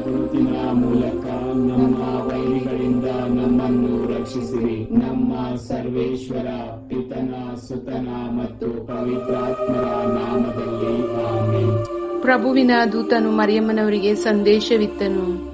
ಗುರುತಿನ ಮೂಲಕ ನಮ್ಮ ವೈರಿಗಳಿಂದ ನಮ್ಮನ್ನು ರಕ್ಷಿಸಿರಿ. ನಮ್ಮ ಸರ್ವೇಶ್ವರ ಪಿತನ ಸುತನ ಮತ್ತು ಪವಿತ್ರಾತ್ಮರ ನಾಮದಲ್ಲಿ ಆಮೆನ್. ಪ್ರಭುವಿನ ದೂತನು ಮರಿಯಮ್ಮನವರಿಗೆ ಸಂದೇಶವಿತ್ತನು.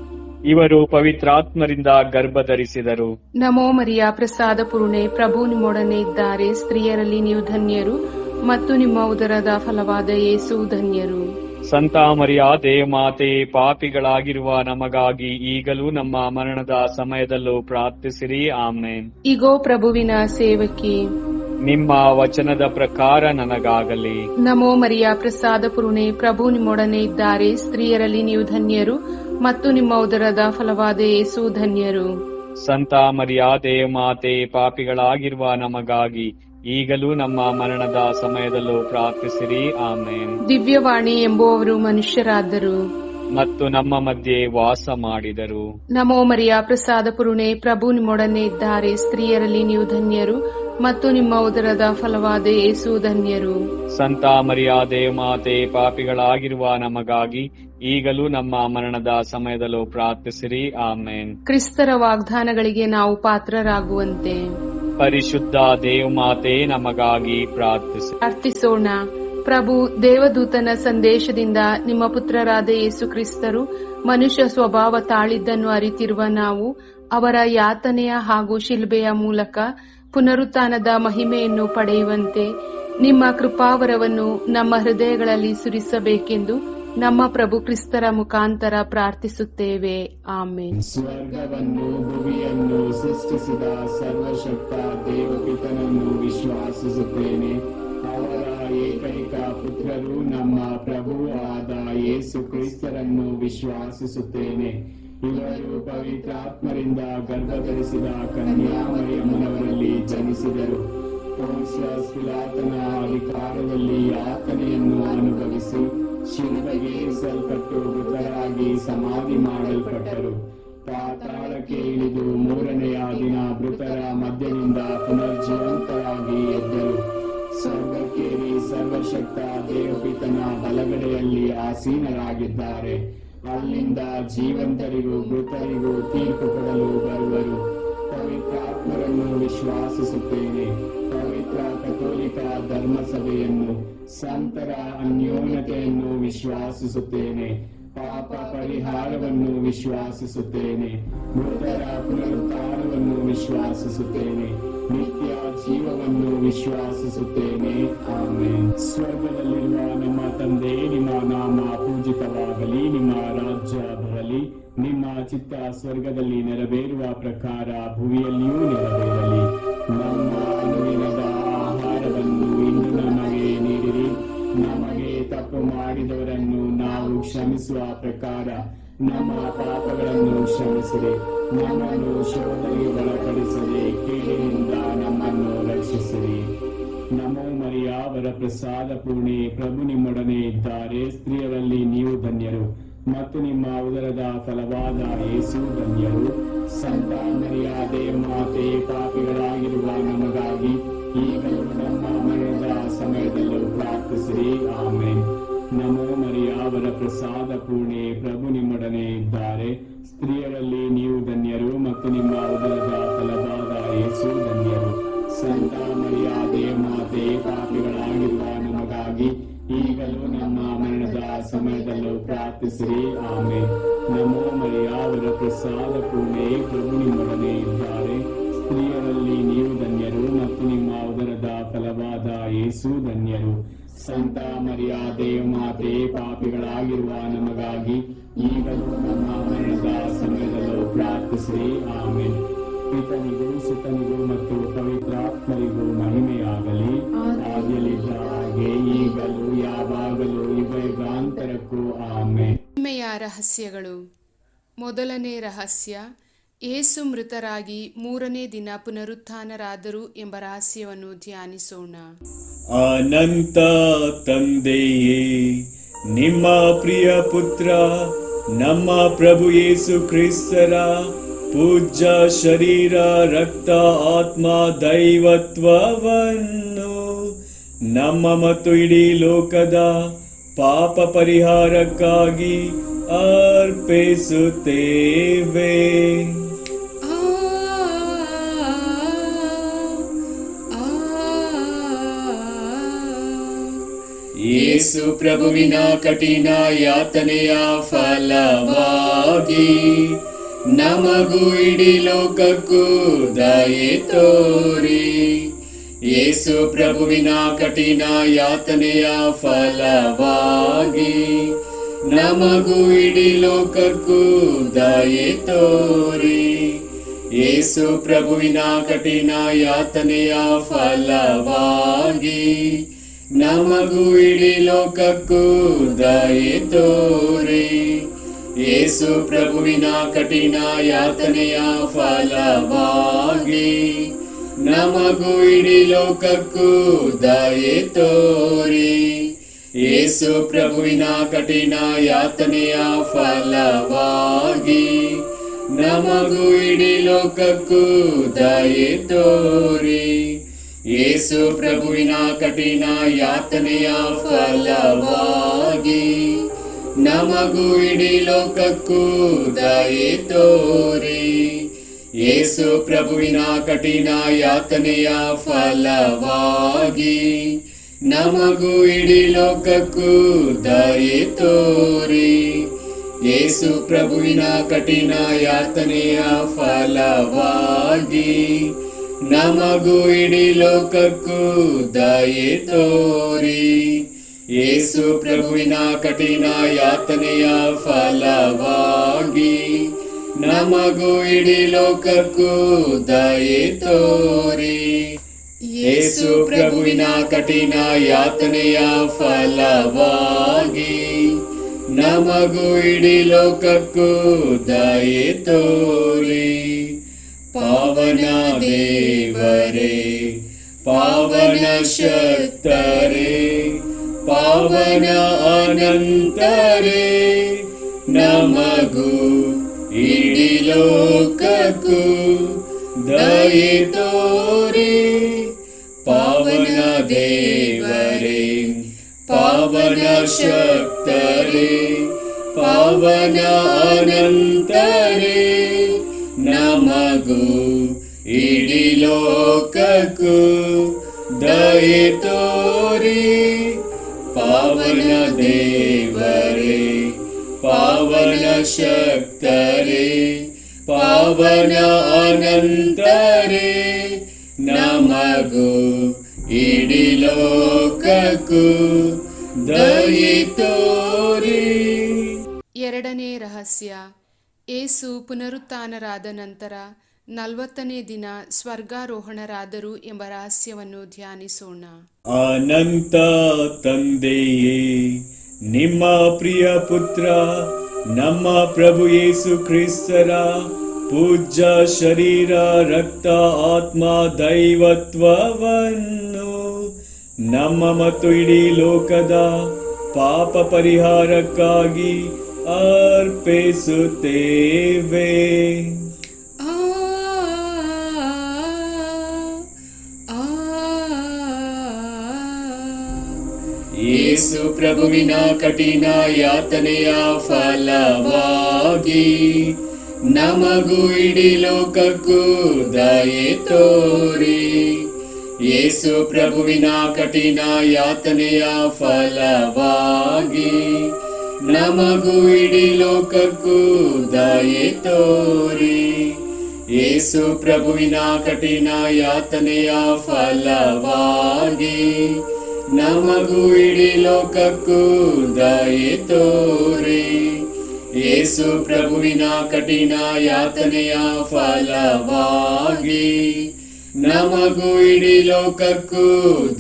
ಇವರು ಪವಿತ್ರಾತ್ಮರಿಂದ ಗರ್ಭಧರಿಸಿದರು. ನಮೋ ಮರಿಯ ಪ್ರಸಾದ ಪೂರ್ಣೆ, ಪ್ರಭು ನಿಮ್ಮೊಡನೆ ಇದ್ದಾರೆ. ಸ್ತ್ರೀಯರಲ್ಲಿ ನೀವು ಧನ್ಯರು ಮತ್ತು ನಿಮ್ಮ ಉದರದ ಫಲವಾದ ಯೇಸು ಧನ್ಯರು. ಸಂತ ಮರಿಯಾದೆ ಮಾತೆ, ಪಾಪಿಗಳಾಗಿರುವ ನಮಗಾಗಿ ಈಗಲೂ ನಮ್ಮ ಮರಣದ ಸಮಯದಲ್ಲೂ ಪ್ರಾರ್ಥಿಸಿರಿ. ಆಮೆನ್. ಇಗೋ ಪ್ರಭುವಿನ ಸೇವಕಿ, ನಿಮ್ಮ ವಚನದ ಪ್ರಕಾರ ನನಗಾಗಲಿ. ನಮೋ ಮರಿಯ ಪ್ರಸಾದ ಪೂರ್ಣೆ, ಪ್ರಭು ನಿಮ್ಮೊಡನೆ ಇದ್ದಾರೆ. ಸ್ತ್ರೀಯರಲ್ಲಿ ನೀವು ಧನ್ಯರು ಮತ್ತು ನಿಮ್ಮ ಉದರದ ಫಲವಾದ ಯೇಸು ಧನ್ಯರು. ಸಂತ ಮರಿಯಾದೆ ಮಾತೆ, ಪಾಪಿಗಳಾಗಿರುವ ನಮಗಾಗಿ ಈಗಲೂ ನಮ್ಮ ಮರಣದ ಸಮಯದಲ್ಲೂ ಪ್ರಾರ್ಥಿಸಿರಿ. ಆಮೇನ್. ದಿವ್ಯವಾಣಿ ಎಂಬುವವರು ಮನುಷ್ಯರಾದರು ಮತ್ತು ನಮ್ಮ ಮಧ್ಯೆ ವಾಸ ಮಾಡಿದರು. ನಮೋ ಮರಿಯ ಪ್ರಸಾದ ಪೂರ್ಣೆ, ಪ್ರಭು ನಿಮ್ಮೊಡನೆ ಇದ್ದಾರೆ. ಸ್ತ್ರೀಯರಲ್ಲಿ ನೀವು ಧನ್ಯರು ಮತ್ತು ನಿಮ್ಮ ಉದರದ ಫಲವಾದ ಯೇಸು ಧನ್ಯರು. ಸಂತ ಮರಿಯಾದೆ ಮಾತೆ, ಪಾಪಿಗಳಾಗಿರುವ ನಮಗಾಗಿ ಈಗಲೂ ನಮ್ಮ ಮರಣದ ಸಮಯದಲ್ಲೂ ಪ್ರಾರ್ಥಿಸಿರಿ. ಆಮೇನ್. ಕ್ರಿಸ್ತರ ವಾಗ್ದಾನಗಳಿಗೆ ನಾವು ಪಾತ್ರರಾಗುವಂತೆ ಪರಿಶುದ್ಧ ದೇವಮಾತೆ ನಮಗಾಗಿ ಪ್ರಾರ್ಥಿಸೋಣ. ಪ್ರಭು ದೇವದೂತನ ಸಂದೇಶದಿಂದ ನಿಮ್ಮ ಪುತ್ರರಾದ ಯೇಸು ಕ್ರಿಸ್ತರು ಮನುಷ್ಯ ಸ್ವಭಾವ ತಾಳಿದ್ದನ್ನು ಅರಿತಿರುವ ನಾವು ಅವರ ಯಾತನೆಯ ಹಾಗೂ ಶಿಲ್ಬೆಯ ಮೂಲಕ ಪುನರುತ್ಥಾನದ ಮಹಿಮೆಯನ್ನು ಪಡೆಯುವಂತೆ ನಿಮ್ಮ ಕೃಪಾವರವನ್ನು ನಮ್ಮ ಹೃದಯಗಳಲ್ಲಿ ಸುರಿಸಬೇಕೆಂದು ನಮ್ಮ ಪ್ರಭು ಕ್ರಿಸ್ತರ ಮುಖಾಂತರ ಪ್ರಾರ್ಥಿಸುತ್ತೇವೆ. ಆಮೆನ್. ಸ್ವರ್ಗವನ್ನು ಭೂಮಿಯನ್ನು ಸೃಷ್ಟಿಸಿದ ಸರ್ವಶಕ್ತ ದೇವಪಿತನನ್ನು ವಿಶ್ವಾಸಿಸುತ್ತೇನೆ. ಅವರ ಏಕೈಕ ಪುತ್ರರು ನಮ್ಮ ಪ್ರಭು ಆದ ಯೇಸು ಕ್ರಿಸ್ತರನ್ನು ವಿಶ್ವಾಸಿಸುತ್ತೇನೆ. ಇವರು ಪವಿತ್ರಾತ್ಮರಿಂದ ಗರ್ಭಧರಿಸಿದ ಕನ್ಯಾಮರಿಯಮ್ಮನವರಲ್ಲಿ ಜನಿಸಿದರು. ಪೊನ್ಸಿಯಸ್ ಪಿಲಾತನ ಅಧಿಕಾರದಲ್ಲಿ ಯಾತನೆಯನ್ನು ಅನುಭವಿಸಿ ಶಿಲುಬೆಗೆ ಏರಿಸಲ್ಪಟ್ಟು ಮೃತರಾಗಿ ಸಮಾಧಿ ಮಾಡಲ್ಪಟ್ಟರು. ಪಾತಾಳಕ್ಕೆ ಇಳಿದು ಮೂರನೆಯ ದಿನ ಮೃತರ ಮಧ್ಯದಿಂದ ಪುನರ್ಜೀವಂತರಾಗಿ ಎದ್ದರು. ಸ್ವರ್ಗಕ್ಕೇರಿ ಸರ್ವಶಕ್ತ ದೇವಪಿತನ ಬಲಗಡೆಯಲ್ಲಿ ಆಸೀನರಾಗಿದ್ದಾರೆ. ಅಲ್ಲಿಂದ ಜೀವಂತರಿಗೂ ಮೃತರಿಗೂ ತೀರ್ಪು ಕೊಡಲು ಬರುವರು. ಪವಿತ್ರಾತ್ಮರನ್ನು ವಿಶ್ವಾಸಿಸುತ್ತೇನೆ. ಪವಿತ್ರ ಕಥೋಲಿಕ ಧರ್ಮಸಭೆಯನ್ನು, ಸಂತರ ಅನ್ಯೋನ್ಯತೆಯನ್ನು ವಿಶ್ವಾಸಿಸುತ್ತೇನೆ. ಪಾಪ ಪರಿಹಾರವನ್ನು ವಿಶ್ವಾಸಿಸುತ್ತೇನೆ. ಮೃತರ ಪುನರುತ್ಥಾನವನ್ನು ವಿಶ್ವಾಸಿಸುತ್ತೇನೆ. ನಿತ್ಯ ಜೀವವನ್ನು ವಿಶ್ವಾಸಿಸುತ್ತೇನೆ. ಆಮೆನ್. ಸ್ವರ್ಗದಲ್ಲಿರುವ ನಮ್ಮ ತಂದೆ, ನಿಮ್ಮ ನಾಮ ಪೂಜಿತವಾಗಲಿ. ನಿಮ್ಮ ರಾಜ್ಯ ಬರಲಿ. ನಿಮ್ಮ ಚಿತ್ತ ಸ್ವರ್ಗದಲ್ಲಿ ನೆರವೇರುವ ಪ್ರಕಾರ ಭೂಮಿಯಲ್ಲಿಯೂ ನೆರವೇರಲಿ. ನಮ್ಮ ಅನುದಿನದ ಆಹಾರವನ್ನು ಇಂದು ನಮಗೆ ನೀಡಿರಿ. ನಮಗೆ ತಪ್ಪು ಮಾಡಿದವರನ್ನು ನಾವು ಕ್ಷಮಿಸುವ ಪ್ರಕಾರ ನಮ್ಮ ಪಾಪಗಳನ್ನು ಕ್ಷಮಿಸಿರಿ. ನಮ್ಮನ್ನು ಶೋಧನೆಗೆ ಒಳಪಡಿಸದೆ ಕೇಳಿನಿಂದ ನಮ್ಮನ್ನು ರಕ್ಷಿಸಿರಿ. ನಮೋ ಮರಿಯ ವರ ಪ್ರಸಾದ ಪೂರ್ಣೆ, ಪ್ರಭು ನಿಮ್ಮೊಡನೆ ಇದ್ದಾರೆ. ಸ್ತ್ರೀಯರಲ್ಲಿ ನೀವು ಧನ್ಯರು ಮತ್ತು ನಿಮ್ಮ ಉದರದ ಫಲವಾದ ಯೇಸು ಧನ್ಯರು. ಸಂತ ಮರಿಯಾದೆ ಮಾತೆ, ಪಾಪಿಗಳಾಗಿರುವ ನಮಗಾಗಿ ಈಗಲೂ ನಮ್ಮ ಮರಣದ ಸಮಯದಲ್ಲೂ ಪ್ರಾರ್ಥಿಸಿರಿ. ಆಮೆನ್. ನಮೋ ಮರಿಯ ವರ ಪ್ರಸಾದ ಪೂರ್ಣೆ, ಪ್ರಭು ನಿಮ್ಮೊಡನೆ ಇದ್ದಾರೆ. ಸ್ತ್ರೀಯರಲ್ಲಿ ನೀವು ಧನ್ಯರು ಮತ್ತು ನಿಮ್ಮ ಉದರದ ಫಲವಾದ ಯೇಸು ಧನ್ಯರು. ಸಂತ ಮರಿಯಾದೆ ಮಾತೆ, ಪಾಪಿಗಳಾಗಿರುವ ನಮಗಾಗಿ ಈಗಲೂ ನಮ್ಮ ಮರಣದ ಸಮಯದಲ್ಲೂ ಪ್ರಾರ್ಥಿಸಿರಿ. ಆಮೆನ್. ನಮೋ ಮರಿಯ ವರ ಪ್ರಸಾದ ಪೂರ್ಣೆ, ಪ್ರಭು ನಿಮ್ಮೊಡನೆ ಇದ್ದಾರೆ. ಸ್ತ್ರೀಯರಲ್ಲಿ ನೀವು ಧನ್ಯರು ಮತ್ತು ನಿಮ್ಮ ಉದರದ ಫಲವಾದ ಯೇಸು ಧನ್ಯರು. ಸಂತ ಮರಿಯಾದೆ ಮಾತೆ, ಪಾಪಿಗಳಾಗಿರುವ ನಮಗಾಗಿ ಈಗಲೂ ನಮ್ಮ ಮರಣದ ಸಮಯದಲ್ಲೂ ಪ್ರಾರ್ಥಿಸಿರಿ. ಆಮೆನ್. ಪಿತನಿಗೂ ಸುತನಿಗೂ ಮತ್ತು ಪವಿತ್ರಾತ್ಮರಿಗೂ ಮಹಿಮೆಯಾಗಲಿ. ಆದಿಯಲ್ಲಿದ್ದ ಹಾಗೆ ಈಗಲೂ ಯಾವಾಗಲೂ ಯುಗಾಂತರಕ್ಕೂ ಆಮೆನ್. ಮಹಿಮೆಯ ರಹಸ್ಯಗಳು. ಮೊದಲನೇ ರಹಸ್ಯ, ಯೇಸು ಮೃತರಾಗಿ ಮೂರನೇ ದಿನ ಪುನರುತ್ಥಾನರಾದರು ಎಂಬ ರಹಸ್ಯವನ್ನು ಧ್ಯಾನಿಸೋಣ. ಅನಂತ ತಂದೆಯೇ, ನಿಮ್ಮ ಪ್ರಿಯ ಪುತ್ರ ನಮ್ಮ ಪ್ರಭು ಯೇಸು ಕ್ರಿಸ್ತರ ಪೂಜ್ಯ ಶರೀರ, ರಕ್ತ, ಆತ್ಮ, ದೈವತ್ವವನ್ನು ನಮ್ಮ ಮತ್ತು ಇಡೀ ಲೋಕದ ಪಾಪ ಪರಿಹಾರಕ್ಕಾಗಿ ಅರ್ಪಿಸುತ್ತೇವೆ. ಯೇಸು ಪ್ರಭುವಿನ ಕಠಿಣ ಯಾತನೆಯ ಫಲವಾಗಿ ನಮಗೂ ಇಡೀ ಲೋಕಕ್ಕೂ ದಯೆ ತೋರಿ. ಯೇಸು ಪ್ರಭುವಿನ ಕಠಿಣ ಯಾತನೆಯ ಫಲವಾಗಿ ನಮಗೂ ಇಡೀ ಲೋಕಕ್ಕೂ ದಯೆ ತೋರಿ. ಯೇಸು ಪ್ರಭುವಿನ ಕಠಿಣ ಯಾತನೆಯ ಫಲವಾಗಿ ನಮಗೂ ಇಡೀ ಲೋಕಕ್ಕೂ ದಯೆ ತೋರಿ. ಯೇಸು ಪ್ರಭುವಿನ ಕಠಿಣ ಯಾತನೆಯ ಫಲವಾಗಿ ನಮಗೂ ಇಡೀ ಲೋಕಕ್ಕೂ ದಯೆ ತೋರಿ. ಯೇಸು ಪ್ರಭುವಿನ ಕಠಿಣ ಯಾತನೆಯ ಫಲವಾಗಿ ನಮಗೂ ಇಡೀ ಲೋಕಕ್ಕೂ ದಯೆ ತೋರಿ. ಯೇಸು ಪ್ರಭುವಿನ ಕಠಿಣ ಯಾತನೆಯ ಫಲವಾಗಿ ನಮಗೂ ಇಡೀ ಲೋಕಕ್ಕೂ ದಯೆ ತೋರಿ. ಯೇಸು ಪ್ರಭುವಿನ ಕಠಿಣ ಯಾತನೆಯ ಫಲವಾಗಿ ನಮಗೂ ಇಡೀ ಲೋಕಕ್ಕೂ ದಯೆ ತೋರಿ. ಯೇಸು ಪ್ರಭುವಿನ ಕಠಿಣ ಯಾತನೆಯ ಫಲವಾಗಿ ನಮಗೂ ಇಡೀ ಲೋಕಕ್ಕೂ ದಯೆ ತೋರಿ. ಯೇಸು ಪ್ರಭುವಿನ ಕಠಿಣ ಯಾತನೆಯ ಫಲವಾಗಿ ನಮಗೂ ಇಡೀ ಲೋಕಕ್ಕೂ ದಯೆ ತೋರಿ. ಯೇಸು ಪ್ರಭುವಿನ ಕಠಿಣ ಯಾತನೆಯ ಫಲವಾಗಿ ನಮಗೂ ಇಡೀ ಲೋಕಕ್ಕೂ ದಯೆ ತೋರಿ. ಪಾವನ ದೇವರೇ, ಪಾವನ ಶಕ್ತರೇ, ಪಾವನ ಅನಂತರೇ, ನಮಗೂ ಇಡೀ ಲೋಕಕ್ಕೂ ದಯೆ ತೋರಿ. ಪಾವನ ದೇವರೇ, ಪಾವನ ಶಕ್ತರೇ, ಪಾವನ ಅನಂತರೇ, ನಮಗೂ ಇಡೀ ಲೋಕಕ್ಕೂ ದಯೆ ತೋರಿ. ಪಾವನ ದೇವರೇ, ಪಾವನ ಶಕ್ತರೇ, ಪಾವನ ಅನಂತರೇ, ನಮಗೂ ಇಡೀ ಲೋಕಕ್ಕೂ ದಯೆ ತೋರಿ. ಎರಡನೇ ರಹಸ್ಯ, ಏಸು ಪುನರುತ್ಥಾನರಾದ ನಂತರ 40ನೇ ದಿನ ಸ್ವರ್ಗಾರೋಹಣರಾದರು ಎಂಬ ರಹಸ್ಯವನ್ನು ಧ್ಯಾನಿಸೋಣ. ಅನಂತ ತಂದೆಯೇ, ನಿಮ್ಮ ಪ್ರಿಯ ಪುತ್ರ ನಮ್ಮ ಪ್ರಭು ಯೇಸು ಕ್ರಿಸ್ತರ ಪೂಜ್ಯ ಶರೀರ, ರಕ್ತ, ಆತ್ಮ, ದೈವತ್ವವನ್ನು ನಮ್ಮ ಮತ್ತು ಇಡೀ ಲೋಕದ ಪಾಪ ಪರಿಹಾರಕ್ಕಾಗಿ ಅರ್ಪಿಸುತ್ತೇವೆ. ಯೇಸು ಪ್ರಭುವಿನ ಕಠಿಣ ಯಾತನೆಯ ಫಲವಾಗಿ ನಮಗೂ ಇಡೀ ಲೋಕಕ್ಕೂ ದಯೆ ತೋರಿ. ಯೇಸು ಪ್ರಭುವಿನ ಕಠಿಣ ಯಾತನೆಯ ಫಲವಾಗಿ ನಮಗೂ ಇಡೀ ಲೋಕಕ್ಕೂ ದಯೆ ತೋರಿ. ಯೇಸು ಪ್ರಭುವಿನ ಕಠಿಣ ಯಾತನೆಯ ಫಲವಾಗಿ ನಮಗೂ ಇಡೀ ಲೋಕಕ್ಕೂ ದಯೆ ತೋರಿ. ಯೇಸು ಪ್ರಭುವಿನ ಕಠಿಣ ಯಾತನೆಯ ಫಲವಾಗಿ ನಮಗೂ ಇಡೀ ಲೋಕಕ್ಕೂ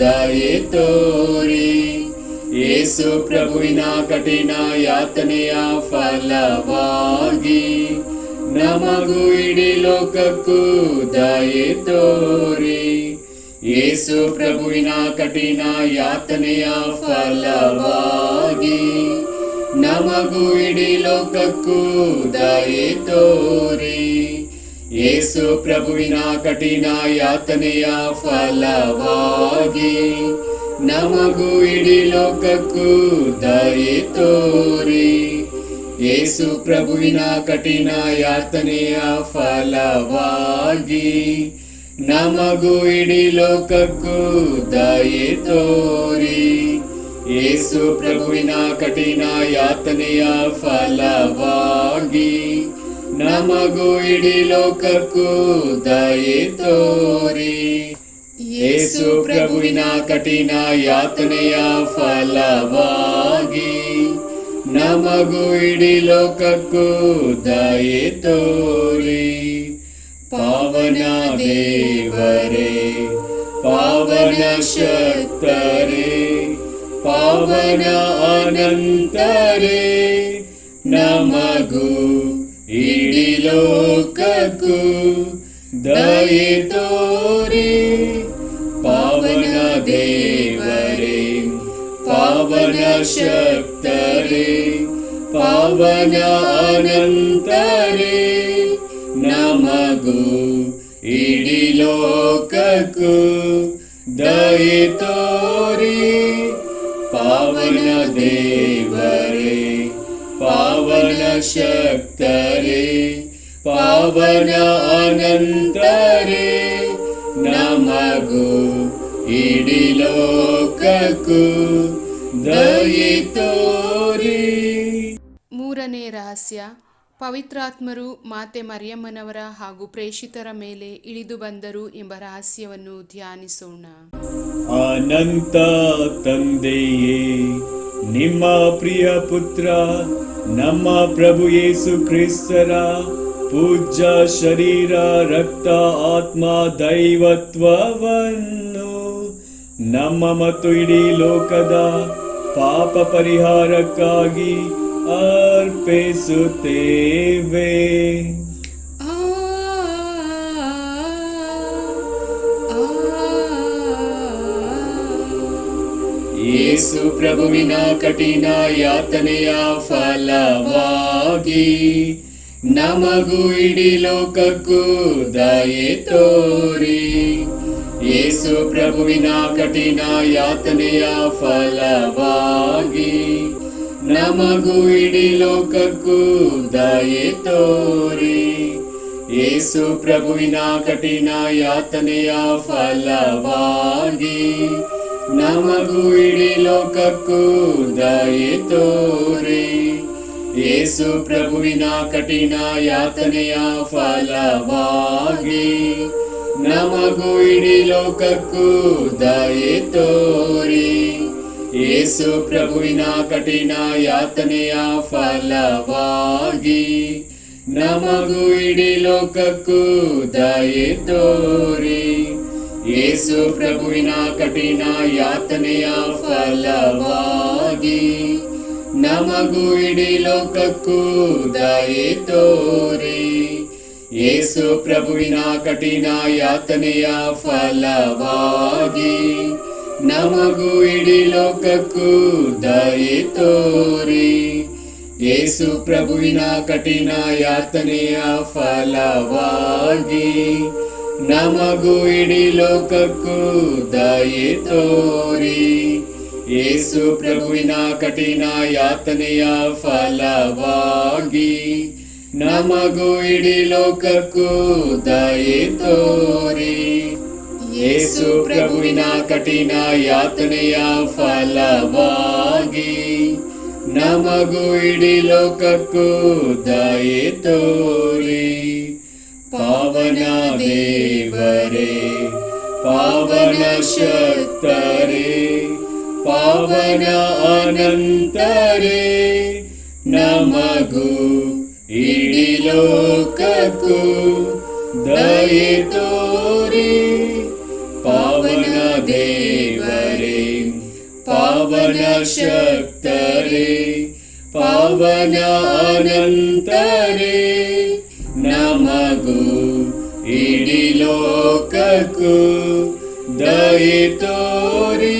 ದಯೆ ತೋರಿ. ಯೇಸು ಪ್ರಭುವಿನ ಕಠಿಣ ಯಾತನೆಯ ಫಲವಾಗಿ ನಮಗೂ ಇಡೀ ಲೋಕಕ್ಕೂ ದಯೆ ತೋರಿ. ಯೇಸು ಪ್ರಭುವಿನ ಕಠಿಣ ಯಾತನೆಯ ಫಲವಾಗಿ ನಮಗೂ ಇಡೀ ಲೋಕಕ್ಕೂ ದಯೆ ತೋರಿ. ಯೇಸು ಪ್ರಭುವಿನ ಕಠಿಣ ಯಾತನೆಯ ಫಲವಾಗಿ ನಮಗೂ ಇಡೀ ಲೋಕಕ್ಕೂ ದಯೆ ತೋರಿ. ಯೇಸು ಪ್ರಭುವಿನ ಕಠಿಣ ಯಾತನೆಯ ಫಲವಾಗಿ ನಮಗೂ ಇಡೀ ಲೋಕಕ್ಕೂ ದಯೆ ತೋರಿ. ಯೇಸು ಪ್ರಭುವಿನ ಕಠಿಣ ಯಾತನೆಯ ಫಲವಾಗಿ ನಮಗೂ ಇಡೀ ಲೋಕಕ್ಕೂ ದಯೆ ತೋರಿ. ಯೇಸು ಪ್ರಭುವಿನ ಕಠಿಣ ಯಾತನೆಯ ಫಲವಾಗಿ ನಮಗೂ ಇಡೀ ಲೋಕಕ್ಕೂ ದಯೆ ತೋರಿ. ಪಾವನ ದೇವರೇ, ಪಾವನ ಶಕ್ತರೇ, ಪಾವನ ಅನಂತರೇ, ನಮಗೂ ಇಡೀ ಲೋಕಕ್ಕೂ ದಯೆ ತೋರಿ. ಪಾವನ ದೇವರೇ, ಪಾವನ ಶಕ್ತರೇ, ಪಾವನ ಅನಂತರೇ, ನಮಗೂ ಇಡೀ ಲೋಕಕ್ಕೂ ದಯೆ ತೋರಿ. ಪಾವನ ದೇವರೇ, ಪಾವನ ಶಕ್ತರೇ, ಪಾವನ ಅನಂತರೇ, ನಮಗೂ ಇಡೀ ಲೋಕಕ್ಕೂ ದಯೆ ತೋರಿ. ಮೂರನೇ ರಹಸ್ಯ, ಪವಿತ್ರಾತ್ಮರು ಮಾತೆ ಮರಿಯಮ್ಮನವರ ಹಾಗೂ ಪ್ರೇಷಿತರ ಮೇಲೆ ಇಳಿದು ಬಂದರು ಎಂಬ ರಹಸ್ಯವನ್ನು ಧ್ಯಾನಿಸೋಣ. ಅನಂತ ತಂದೆಯೇ, ನಿಮ್ಮ ಪ್ರಿಯ ಪುತ್ರ ನಮ್ಮ ಪ್ರಭು ಯೇಸು ಕ್ರಿಸ್ತರ ಪೂಜ್ಯ ಶರೀರ, ರಕ್ತ, ಆತ್ಮ, ದೈವತ್ವವನ್ನು ನಮ್ಮ ಮತ್ತು ಇಡೀ ಲೋಕದ ಪಾಪ ಪರಿಹಾರಕ್ಕಾಗಿ ಅರ್ಪಿಸುತ್ತೇವೆ. ಯೇಸು ಪ್ರಭುವಿನ ಕಠಿಣ ಯಾತನೆಯ ಫಲವಾಗಿ ನಮಗೂ ಇಡೀ ಲೋಕಕ್ಕೂ ದಯೆ ತೋರಿ. ಯೇಸು ಪ್ರಭುವಿನ ಕಠಿಣ ಯಾತನೆಯ ಫಲವಾಗಿ ನಮಗೂ ಇಡೀ ಲೋಕಕ್ಕೂ ದಯೆ ತೋರಿ. ಯೇಸು ಪ್ರಭುವಿನ ಕಠಿಣ ಯಾತನೆಯ ಫಲವಾಗಿ ನಮಗೂ ಇಡೀ ಲೋಕಕ್ಕೂ ದಯೆ ತೋರಿ. ಯೇಸು ಪ್ರಭುವಿನ ಕಠಿಣ ಯಾತನೆಯ ಫಲವಾಗಿ ನಮಗೂ ಇಡೀ ಲೋಕಕ್ಕೂ ದಯೆ ತೋರಿ. ಯೇಸು ಪ್ರಭುವಿನ ಕಠಿಣ ಯಾತನೆಯ ಫಲವಾಗಿ ನಮಗೂ ಇಡೀ ಲೋಕಕ್ಕೂ ದಯೆ ತೋರಿ. ಯೇಸು ಪ್ರಭುವಿನ ಕಠಿಣ ಯಾತನೆಯ ಫಲವಾಗಿ ನಮಗೂ ಇಡೀ ಲೋಕಕ್ಕೂ ದಯೆ ತೋರಿ. ಯೇಸು ಪ್ರಭುವಿನ ಕಠಿಣ ಯಾತನೆಯ ಫಲವಾಗಿ ನಮಗೂ ಇಡೀ ಲೋಕಕ್ಕೂ ದಯೆ ತೋರಿ. ಯೇಸು ಪ್ರಭುವಿನ ಕಠಿಣ ಯಾತನೆಯ ಫಲವಾಗಿ ನಮಗೂ ಇಡೀ ಲೋಕಕ್ಕೂ ದಯೆ ತೋರಿ. ಯೇಸು ಪ್ರಭುವಿನ ಕಠಿಣ ಯಾತನೆಯ ಫಲವಾಗಿ ನಮಗೂ ಇಡೀ ಲೋಕಕ್ಕೂ ದಯೆ ತೋರಿ. ಯೇಸು ಪ್ರಭುವಿನ ಕಠಿಣ ಯಾತನೆಯ ಫಲವಾಗಿ ನಮಗೂ ಇಡೀ ಲೋಕಕ್ಕೂ ದಯೆ ತೋರಿ. ಪಾವನ ದೇವರೇ, ಪಾವನ ಶಕ್ತರೇ, ಪಾವನ ಅನಂತರೇ, ನಮಗೂ ಇಡೀ ಲೋಕಕ್ಕೂ ದಯೆ ತೋರಿ. ಪಾವನ ದೇವರೇ, ಪಾವನ ಶಕ್ತರೇ, ಪಾವನ ಅನಂತರೇ, ನಮಗೂ ಇಡೀ ಲೋಕಕ್ಕೂ ದಯೆ ತೋರಿ.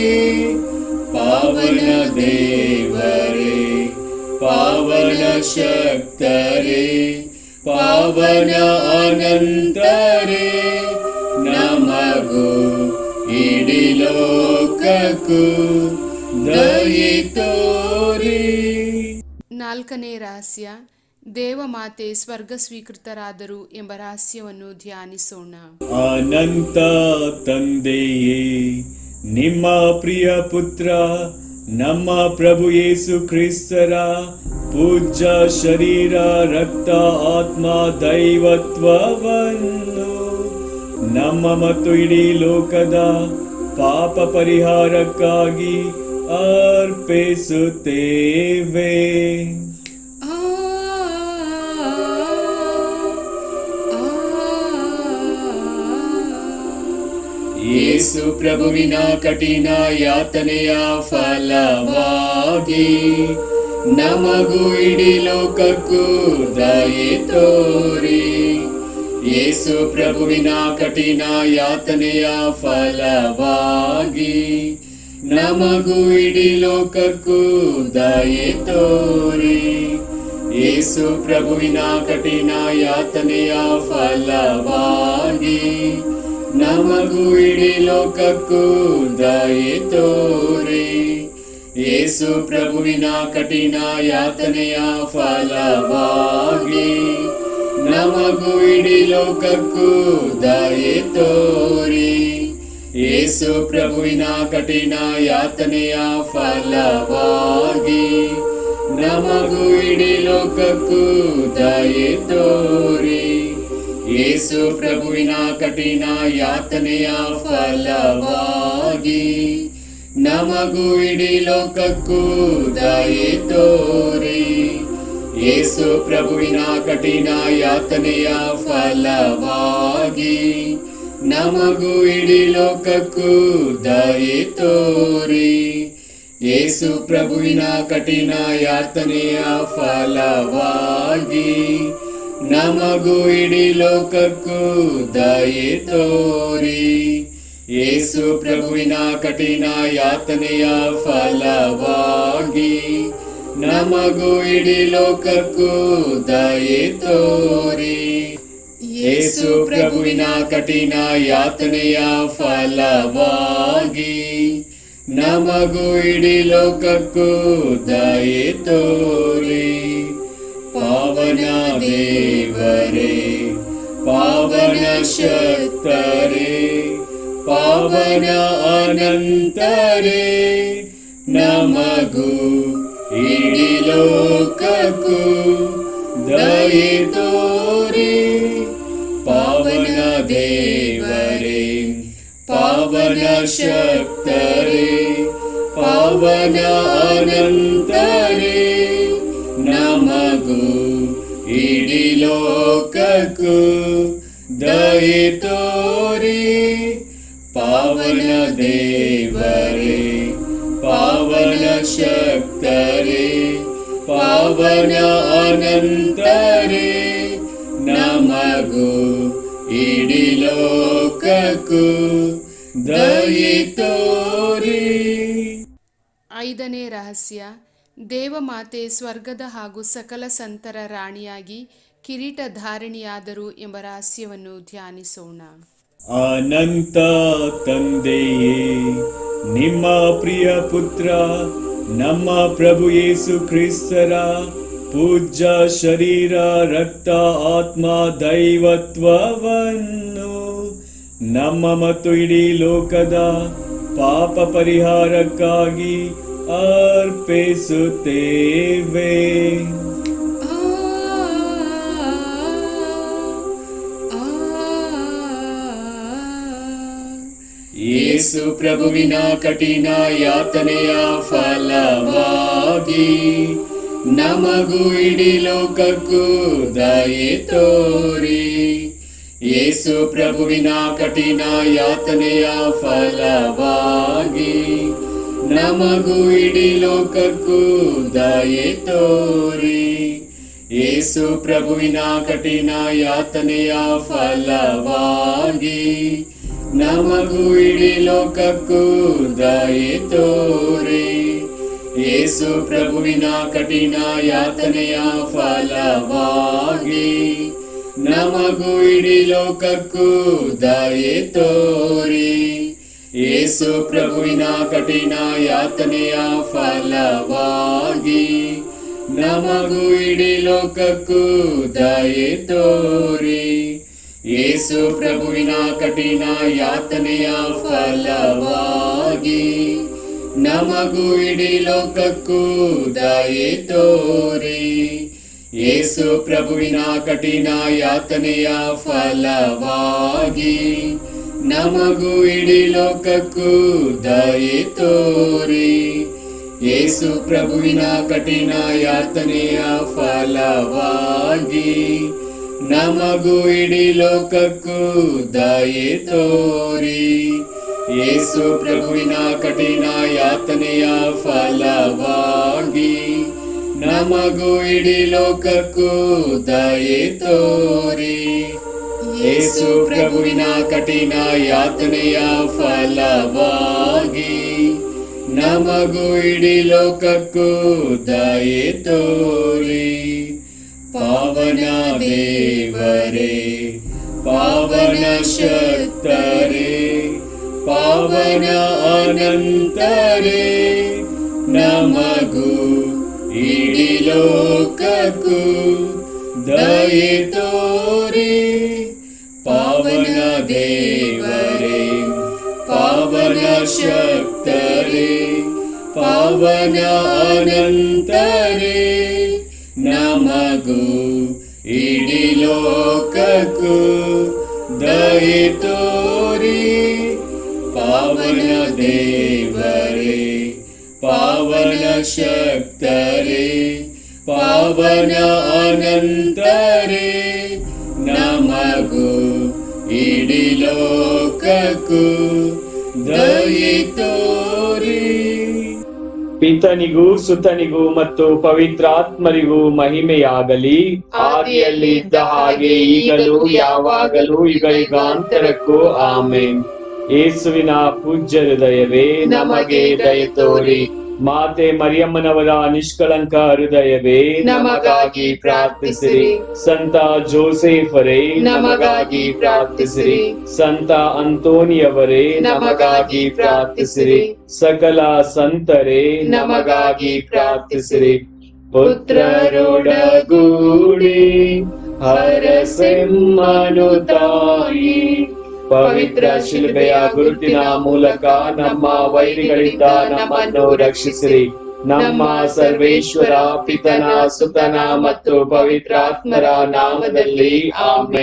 ಪಾವನ ದೇವರೇ, ಪಾವನ ಶಕ್ತರೇ, ಪಾವನ ಅನಂತರೇ, ನಮಗೂ ಇಡೀ ಲೋಕಕ್ಕೂ ದಯೆ ತೋರಿ. 4ನೇ ರಹಸ್ಯ, ದೇವಮಾತೆ ಸ್ವರ್ಗ ಸ್ವೀಕೃತರಾದರು ಎಂಬ ರಹಸ್ಯವನ್ನು ಧ್ಯಾನಿಸೋಣ. ಅನಂತ ತಂದೆಯೇ, ನಿಮ್ಮ ಪ್ರಿಯ ಪುತ್ರ ನಮ್ಮ ಪ್ರಭು ಯೇಸು ಕ್ರಿಸ್ತರ ಪೂಜ್ಯ ಶರೀರ, ರಕ್ತ, ಆತ್ಮ, ದೈವತ್ವವನ್ನು ನಮ್ಮ ಮತ್ತು ಇಡೀ ಲೋಕದ ಪಾಪ ಪರಿಹಾರಕ್ಕಾಗಿ ಅರ್ಪಿಸುತ್ತೇವೆ. ಯೇಸು ಪ್ರಭುವಿನ ಕಠಿಣ ಯಾತನೆಯ ಫಲವಾಗಿ ನಮಗೂ ಇಡೀ ಲೋಕಕ್ಕೂ ದಯೆ ತೋರಿ. ಯೇಸು ಪ್ರಭುವಿನ ಕಠಿಣ ಯಾತನೆಯ ಫಲವಾಗಿ ನಮಗೂ ಇಡೀ ಲೋಕಕ್ಕೂ ದಯೆ ತೋರಿ. ಯೇಸು ಪ್ರಭುವಿನ ಕಠಿಣ ಯಾತನೆಯ ಫಲವಾಗಿ ನಮಗೂ ಇಡೀ ಲೋಕಕ್ಕೂ ದಯೆ ತೋರಿ. ಯೇಸು ಪ್ರಭುವಿನ ಕಠಿಣ ಯಾತನೆಯ ಫಲವಾಗಿ ನಮಗೂ ಇಡೀ ಲೋಕಕ್ಕೂ ದಯೆ ತೋರಿ. ಯೇಸು ಪ್ರಭುವಿನ ಕಠಿಣ ಯಾತನೆಯ ಫಲವಾಗಿ ನಮಗೂ ಇಡೀ ಲೋಕಕ್ಕೂ ದಯೆ ತೋರಿ. ಯೇಸು ಪ್ರಭುವಿನ ಕಠಿಣ ಯಾತನೆಯ ಫಲವಾಗಿ ನಮಗೂ ಇಡೀ ಲೋಕಕ್ಕೂ ದಯೆ ತೋರಿ. ಯೇಸು ಪ್ರಭುವಿನ ಕಠಿಣ ಯಾತನೆಯ ಫಲವಾಗಿ ನಮಗೂ ಇಡೀ ಲೋಕಕ್ಕೂ ದಯೆ ತೋರಿ. ಯೇಸು ಪ್ರಭುವಿನ ಕಠಿಣ ಯಾತನೆಯ ಫಲವಾಗಿ ನಮಗೂ ಇಡೀ ಲೋಕಕ್ಕೂ ದಯೆ ತೋರಿ. ಯೇಸು ಪ್ರಭುವಿನ ಕಠಿಣ ಯಾತನೆಯ ಫಲವಾಗಿ ನಮಗೂ ಇಡೀ ಲೋಕಕ್ಕೂ ದಯೆ ತೋರಿ. ಯೇಸು ಪ್ರಭುವಿನ ಕಠಿಣ ಯಾತನೆಯ ಫಲವಾಗಿ ನಮಗೂ ಇಡೀ ಲೋಕಕ್ಕೂ ದಯೆ ತೋರಿ. ಪಾವನ ದೇವರೇ, ಪಾವನ ಶಕ್ತರೇ, ಪಾವನ ಅನಂತರೇ, ನಮಗೂ ಇಡೀ ಲೋಕಕ್ಕೂ ದಯೆ ತೋರಿ. ಪಾವನ ದೇವರೇ, ಪಾವನ ಶಕ್ತರೇ, ಪಾವನ ಅನಂತರೇ, ನಮಗೂ ಇಡೀ ಲೋಕಕ್ಕೂ ದಯೆ ತೋರಿ. ಪಾವನ ದೇವರೇ, ಪಾವನ ಶಕ್ತರೇ, ಪಾವನ ಅನಂತರೇ, ನಮಗೂ ಇಡೀ ಲೋಕಕ್ಕೂ ದಯೆ ತೋರಿ. 5ನೇ ರಹಸ್ಯ, ದೇವಮಾತೆ ಸ್ವರ್ಗದ ಹಾಗೂ ಸಕಲ ಸಂತರ ರಾಣಿಯಾಗಿ ಕಿರೀಟಧಾರಿಣಿಯಾದರು ಎಂಬ ರಹಸ್ಯವನ್ನು ಧ್ಯಾನಿಸೋಣ. ಅನಂತ ತಂದೆಯೇ, ನಿಮ್ಮ ಪ್ರಿಯ ಪುತ್ರ ನಮ್ಮ ಪ್ರಭು ಯೇಸು ಕ್ರಿಸ್ತರ ಪೂಜ್ಯ ಶರೀರ, ರಕ್ತ, ಆತ್ಮ, ದೈವತ್ವವನ್ನು ನಮ್ಮ ಮತ್ತು ಇಡೀ ಲೋಕದ ಪಾಪ ಪರಿಹಾರಕ್ಕಾಗಿ ಅರ್ಪಿಸುತ್ತೇವೆ. ಯೇಸು ಪ್ರಭುವಿನ ಕಠಿಣ ಯಾತನೆಯ ಫಲವಾಗಿ ನಮಗೂ ಇಡೀ ಲೋಕಕ್ಕೂ ದಯೆ ತೋರಿ. ಯೇಸು ಪ್ರಭುವಿನ ಕಠಿಣ ಯಾತನೆಯ ಫಲವಾಗಿ ನಮಗೂ ಇಡೀ ಲೋಕಕ್ಕೂ ದಯೆ ತೋರಿ. ಯೇಸು ಪ್ರಭುವಿನ ಕಠಿಣ ಯಾತನೆಯ ಫಲವಾಗಿ ನಮಗೂ ಇಡೀ ಲೋಕಕ್ಕೂ ದಯೆ ತೋರಿ. ಯೇಸು ಪ್ರಭುವಿನ ಕಠಿಣ ಯಾತನೆಯ ಫಲವಾಗಿ ನಮಗೂ ಇಡೀ ಲೋಕಕ್ಕೂ ದಯೆ ತೋರಿ. ಯೇಸು ಪ್ರಭುವಿನ ಕಠಿಣ ಯಾತನೆಯ ಫಲವಾಗಿ ನಮಗೂ ಇಡೀ ಲೋಕಕ್ಕೂ ದಯೆ ತೋರಿ. ಯೇಸು ಪ್ರಭುವಿನ ಕಠಿಣ ಯಾತನೆಯ ಫಲವಾಗಿ ನಮಗೂ ಇಡೀ ಲೋಕಕ್ಕೂ ದಯೆ ತೋರಿ. ಯೇಸು ಪ್ರಭುವಿನ ಕಠಿಣ ಯಾತನೆಯ ಫಲವಾಗಿ ನಮಗೂ ಇಡೀ ಲೋಕಕ್ಕೂ ದಯೆ ತೋರಿ. ಯೇಸು ಪ್ರಭುವಿನ ಕಠಿಣ ಯಾತನೆಯ ಫಲವಾಗಿ ನಮಗೂ ಇಡೀ ಲೋಕಕ್ಕೂ ದಯೆ ತೋರಿ. ಯೇಸು ಪ್ರಭುವಿನ ಕಠಿಣ ಯಾತನೆಯ ಫಲವಾಗಿ ನಮಗೂ ಇಡೀ ಲೋಕಕ್ಕೂ ದಯೆ ತೋರಿ. ಯೇಸು ಪ್ರಭುವಿನ ಕಠಿಣ ಯಾತನೆಯ ಫಲವಾಗಿ ನಮಗೂ ಇಡೀ ಲೋಕಕ್ಕೂ ದಯೆ ತೋರಿ. ಪಾವನ ದೇವರೇ, ಪಾವನ ಶಕ್ತರೇ, ಪಾವನ ಅನಂತರೇ, ನಮಗೂ ಇಡೀ ಲೋಕಕ್ಕೂ ದಯೆ ತೋರಿ. ಪಾವನ ದೇವರೇ, ಪಾವನ ಶಕ್ತರೇ, ಪಾವನ ಅನಂತರೇ, ನಮಗೂ ಇಡೀ ಲೋಕಕ್ಕೂ ದಯೆ ತೋರಿ. ಪಾವನ ದೇವರೇ, ಪಾವನ ಶಕ್ತರೇ, ಪಾವನ ಅನಂತರೇ, ನಮಗೂ ಇಡೀ ಲೋಕಕ್ಕೂ ದಯೆ ತೋರಿ. ಪಿತನಿಗೂ ಸುತನಿಗೂ ಮತ್ತು ಪವಿತ್ರಾತ್ಮರಿಗೂ ಮಹಿಮೆಯಾಗಲಿ. ಆದಿಯಲ್ಲಿ ಇದ್ದ ಹಾಗೆ ಈಗಲೂ ಯಾವಾಗಲೂ ಯುಗಯುಗಾಂತರಕ್ಕೂ ಆಮೆನ್. ಯೇಸುವಿನ ಪೂಜ್ಯ ಹೃದಯವೇ, ನಮಗೆ ದಯೆ ತೋರಿ. ಮಾತೆ ಮರಿಯಮ್ಮನವರ ನಿಷ್ಕಳಂಕ ಹೃದಯವೇ, ನಮಗಾಗಿ ಪ್ರಾರ್ಥಿಸಿರಿ. ಸಂತ ಜೋಸೆಫರೇ, ನಮಗಾಗಿ ಪ್ರಾರ್ಥಿಸಿರಿ. ಸಂತ ಅಂತೋನಿಯವರೇ, ನಮಗಾಗಿ ಪ್ರಾರ್ಥಿಸಿರಿ. ಸಕಲ ಸಂತರೇ, ನಮಗಾಗಿ ಪ್ರಾರ್ಥಿಸಿರಿ. ಪುತ್ರರೊಡಗೂಡಿ ಹರಸೆಮ್ಮನು ತಾಯಿ, ಪವಿತ್ರ ಶಿಲುಬೆಯ ಗುರುತಿನ ಮೂಲಕ ನಮ್ಮ ವೈರಿಗಳಿಂದ ನಮ್ಮನ್ನು ರಕ್ಷಿಸಿರಿ. ನಮ್ಮ ಸರ್ವೇಶ್ವರ ಪಿತನ ಸುತನ ಮತ್ತು ಪವಿತ್ರಾತ್ಮರ ನಾಮದಲ್ಲಿ ಆಮೆನ್.